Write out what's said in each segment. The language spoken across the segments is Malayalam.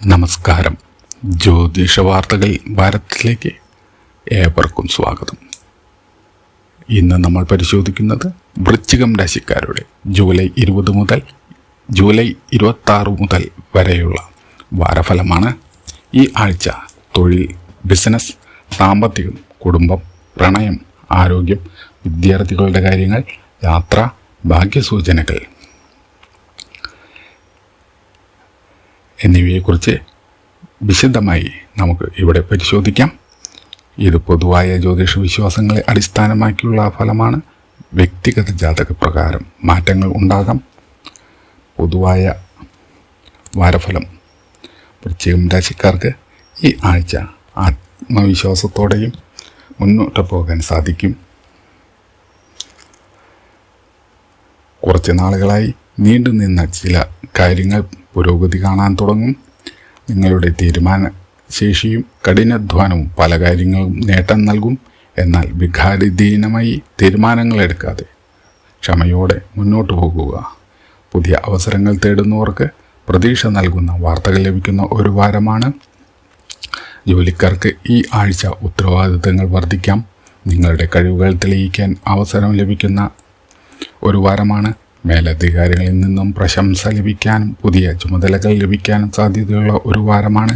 നമസ്കാരം. ജ്യോതിഷ വാർത്തകൾ ഭാരതത്തിലേക്ക് ഏവർക്കും സ്വാഗതം. ഇന്ന് നമ്മൾ പരിശോധിക്കുന്നത് വൃശ്ചികം രാശിക്കാരുടെ ജൂലൈ 20 മുതൽ ജൂലൈ 26 മുതൽ വരെയുള്ള വാരഫലമാണ്. ഈ ആഴ്ച തൊഴിൽ, ബിസിനസ്, സാമ്പത്തികം, കുടുംബം, പ്രണയം, ആരോഗ്യം, വിദ്യാർത്ഥികളുടെ കാര്യങ്ങൾ, യാത്ര, ഭാഗ്യസൂചനകൾ എന്നിവയെക്കുറിച്ച് വിശദമായി നമുക്ക് ഇവിടെ പരിശോധിക്കാം. ഇത് പൊതുവായ ജ്യോതിഷ വിശ്വാസങ്ങളെ അടിസ്ഥാനമാക്കിയുള്ള ഫലമാണ്. വ്യക്തിഗത ജാതക പ്രകാരം മാറ്റങ്ങൾ ഉണ്ടാകാം. പൊതുവായ വാരഫലം: വൃശ്ചികം രാശിക്കാർക്ക് ഈ ആഴ്ച ആത്മവിശ്വാസത്തോടെയും മുന്നോട്ട് പോകാൻ സാധിക്കും. കുറച്ച് നാളുകളായി നീണ്ടുനിന്ന ചില കാര്യങ്ങൾ പുരോഗതി കാണാൻ തുടങ്ങും. നിങ്ങളുടെ തീരുമാനശേഷിയും കഠിനാധ്വാനവും പല കാര്യങ്ങളും നേട്ടം നൽകും. എന്നാൽ വികാരധീനമായി തീരുമാനങ്ങൾ എടുക്കാതെ ക്ഷമയോടെ മുന്നോട്ട് പോകുക. പുതിയ അവസരങ്ങൾ തേടുന്നവർക്ക് പ്രതീക്ഷ നൽകുന്ന വാർത്തകൾ ലഭിക്കുന്ന ഒരു വാരമാണ്. ജോലിക്കാർക്ക് ഈ ആഴ്ച ഉത്തരവാദിത്തങ്ങൾ വർദ്ധിക്കാം. നിങ്ങളുടെ കഴിവുകൾ തെളിയിക്കാൻ അവസരം ലഭിക്കുന്ന ഒരു വാരമാണ്. മേലധികാരികളിൽ നിന്നും പ്രശംസ ലഭിക്കാനും പുതിയ ചുമതലകൾ ലഭിക്കാനും സാധ്യതയുള്ള ഒരു വാരമാണ്.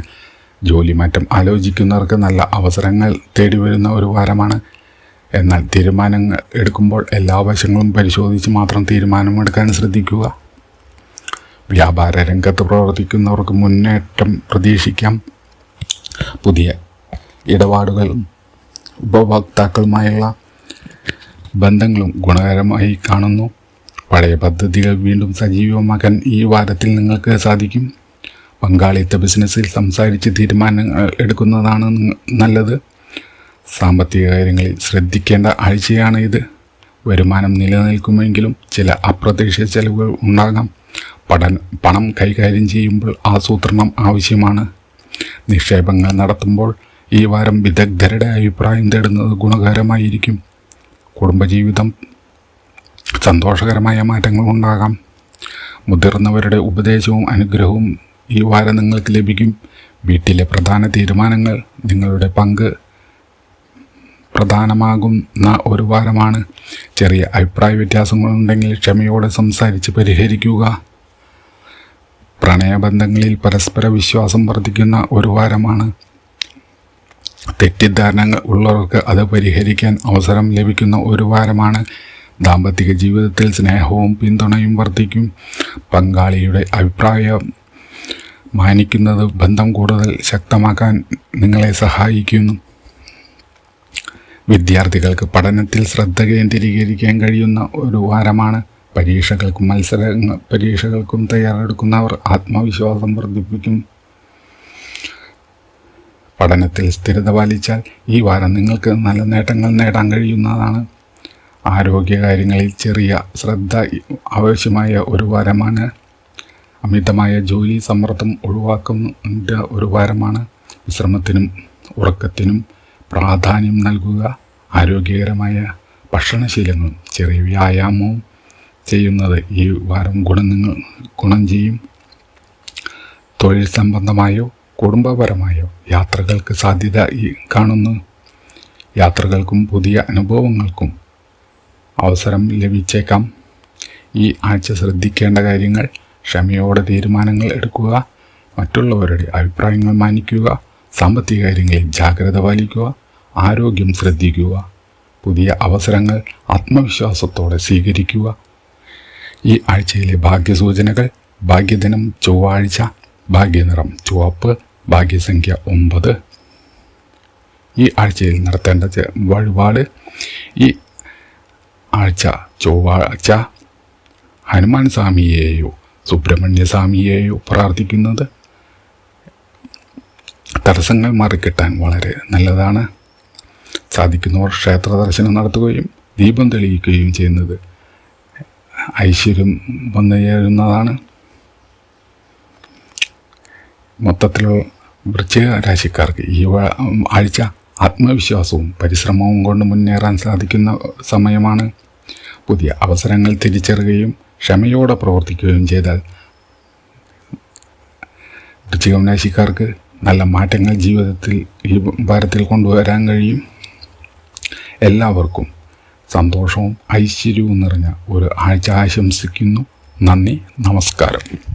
ജോലി മാറ്റം ആലോചിക്കുന്നവർക്ക് നല്ല അവസരങ്ങൾ തേടി വരുന്ന ഒരു വാരമാണ്. എന്നാൽ തീരുമാനങ്ങൾ എടുക്കുമ്പോൾ എല്ലാ വശങ്ങളും പരിശോധിച്ച് മാത്രം തീരുമാനമെടുക്കാൻ ശ്രദ്ധിക്കുക. വ്യാപാര രംഗത്ത് പ്രവർത്തിക്കുന്നവർക്ക് മുന്നേറ്റം പ്രതീക്ഷിക്കാം. പുതിയ ഇടപാടുകളും ഉപഭോക്താക്കളുമായുള്ള ബന്ധങ്ങളും ഗുണകരമായി കാണുന്നു. പഴയ പദ്ധതികൾ വീണ്ടും സജീവമാക്കാൻ ഈ വാരത്തിൽ നിങ്ങൾക്ക് സാധിക്കും. പങ്കാളിത്ത ബിസിനസ്സിൽ സംസാരിച്ച് തീരുമാനങ്ങൾ എടുക്കുന്നതാണ് നല്ലത്. സാമ്പത്തിക കാര്യങ്ങളിൽ ശ്രദ്ധിക്കേണ്ട ആഴ്ചയാണ് ഇത്. വരുമാനം നിലനിൽക്കുമെങ്കിലും ചില അപ്രതീക്ഷിത ചെലവുകൾ ഉണ്ടാകാം. പണം കൈകാര്യം ചെയ്യുമ്പോൾ ആസൂത്രണം ആവശ്യമാണ്. നിക്ഷേപങ്ങൾ നടത്തുമ്പോൾ ഈ വാരം വിദഗ്ധരുടെ അഭിപ്രായം തേടുന്നത് ഗുണകരമായിരിക്കും. കുടുംബജീവിതം സന്തോഷകരമായ മാറ്റങ്ങൾ ഉണ്ടാകാം. മുതിർന്നവരുടെ ഉപദേശവും അനുഗ്രഹവും ഈ വാരം നിങ്ങൾക്ക് ലഭിക്കും. വീട്ടിലെ പ്രധാന തീരുമാനങ്ങൾ നിങ്ങളുടെ പങ്ക് പ്രധാനമാകുന്ന ഒരു വാരമാണ്. ചെറിയ അഭിപ്രായ വ്യത്യാസങ്ങളുണ്ടെങ്കിൽ ക്ഷമയോടെ സംസാരിച്ച് പരിഹരിക്കുക. പ്രണയബന്ധങ്ങളിൽ പരസ്പര വിശ്വാസം വർദ്ധിക്കുന്ന ഒരു വാരമാണ്. തെറ്റിദ്ധാരണകൾ ഉള്ളവർക്ക് അത് പരിഹരിക്കാൻ അവസരം ലഭിക്കുന്ന ഒരു വാരമാണ്. ദാമ്പത്തിക ജീവിതത്തിൽ സ്നേഹവും പിന്തുണയും വർദ്ധിക്കും. പങ്കാളിയുടെ അഭിപ്രായം മാനിക്കുന്നത് ബന്ധം കൂടുതൽ ശക്തമാക്കാൻ നിങ്ങളെ സഹായിക്കുന്നു. വിദ്യാർത്ഥികൾക്ക് പഠനത്തിൽ ശ്രദ്ധ കേന്ദ്രീകരിക്കാൻ കഴിയുന്ന ഒരു വാരമാണ്. പരീക്ഷകൾക്കും തയ്യാറെടുക്കുന്നവർ ആത്മവിശ്വാസം വർദ്ധിപ്പിക്കും. പഠനത്തിൽ സ്ഥിരത പാലിച്ചാൽ ഈ വാരം നിങ്ങൾക്ക് നല്ല നേട്ടങ്ങൾ നേടാൻ കഴിയുന്നതാണ്. ആരോഗ്യകാര്യങ്ങളിൽ ചെറിയ ശ്രദ്ധ ആവശ്യമായ ഒരു വാരമാണ്. അമിതമായ ജോലി സമ്മർദ്ദം ഒഴിവാക്കുന്ന ഒരു വാരമാണ്. വിശ്രമത്തിനും ഉറക്കത്തിനും പ്രാധാന്യം നൽകുക. ആരോഗ്യകരമായ ഭക്ഷണശീലങ്ങളും ചെറിയ വ്യായാമവും ചെയ്യുന്നത് ഈ വാരം ഗുണം ചെയ്യും. തൊഴിൽ സംബന്ധമായോ കുടുംബപരമായോ യാത്രകൾക്ക് സാധ്യത കാണുന്നു. യാത്രകൾക്കും പുതിയ അനുഭവങ്ങൾക്കും അവസരം ലഭിച്ചേക്കാം. ഈ ആഴ്ച ശ്രദ്ധിക്കേണ്ട കാര്യങ്ങൾ: ക്ഷമയോടെ തീരുമാനങ്ങൾ എടുക്കുക. മറ്റുള്ളവരുടെ അഭിപ്രായങ്ങൾ മാനിക്കുക. സാമ്പത്തിക കാര്യങ്ങളിൽ ജാഗ്രത പാലിക്കുക. ആരോഗ്യം ശ്രദ്ധിക്കുക. പുതിയ അവസരങ്ങൾ ആത്മവിശ്വാസത്തോടെ സ്വീകരിക്കുക. ഈ ആഴ്ചയിലെ ഭാഗ്യസൂചനകൾ: ഭാഗ്യദിനം ചൊവ്വാഴ്ച, ഭാഗ്യനിറം ചുവപ്പ്, ഭാഗ്യസംഖ്യ 9. ഈ ആഴ്ചയിൽ നടത്തേണ്ട വഴിപാട്: ഈ ആഴ്ച ചൊവ്വാഴ്ച ഹനുമാൻ സ്വാമിയെയോ സുബ്രഹ്മണ്യ സ്വാമിയെയോ പ്രാർത്ഥിക്കുന്നത് തടസ്സങ്ങൾ മാറിക്കിട്ടാൻ വളരെ നല്ലതാണ്. സാധിക്കുന്നവർ ക്ഷേത്ര ദർശനം നടത്തുകയും ദീപം തെളിയിക്കുകയും ചെയ്യുന്നത് ഐശ്വര്യം വന്നുചേരുന്നതാണ്. മൊത്തത്തിലുള്ള വൃശ്ചിക രാശിക്കാർക്ക് ഈ ആഴ്ച ആത്മവിശ്വാസവും പരിശ്രമവും കൊണ്ട് മുന്നേറാൻ സാധിക്കുന്ന സമയമാണ്. പുതിയ അവസരങ്ങൾ തിരിച്ചറിയുകയും ക്ഷമയോടെ പ്രവർത്തിക്കുകയും ചെയ്താൽ വൃശ്ചികം രാശിക്കാർക്ക് നല്ല മാറ്റങ്ങൾ ജീവിതത്തിൽ ഈ വാരത്തിൽ കൊണ്ടുവരാൻ കഴിയും. എല്ലാവർക്കും സന്തോഷവും ഐശ്വര്യവും നിറഞ്ഞ ഒരു ആഴ്ച ആശംസിക്കുന്നു. നന്ദി, നമസ്കാരം.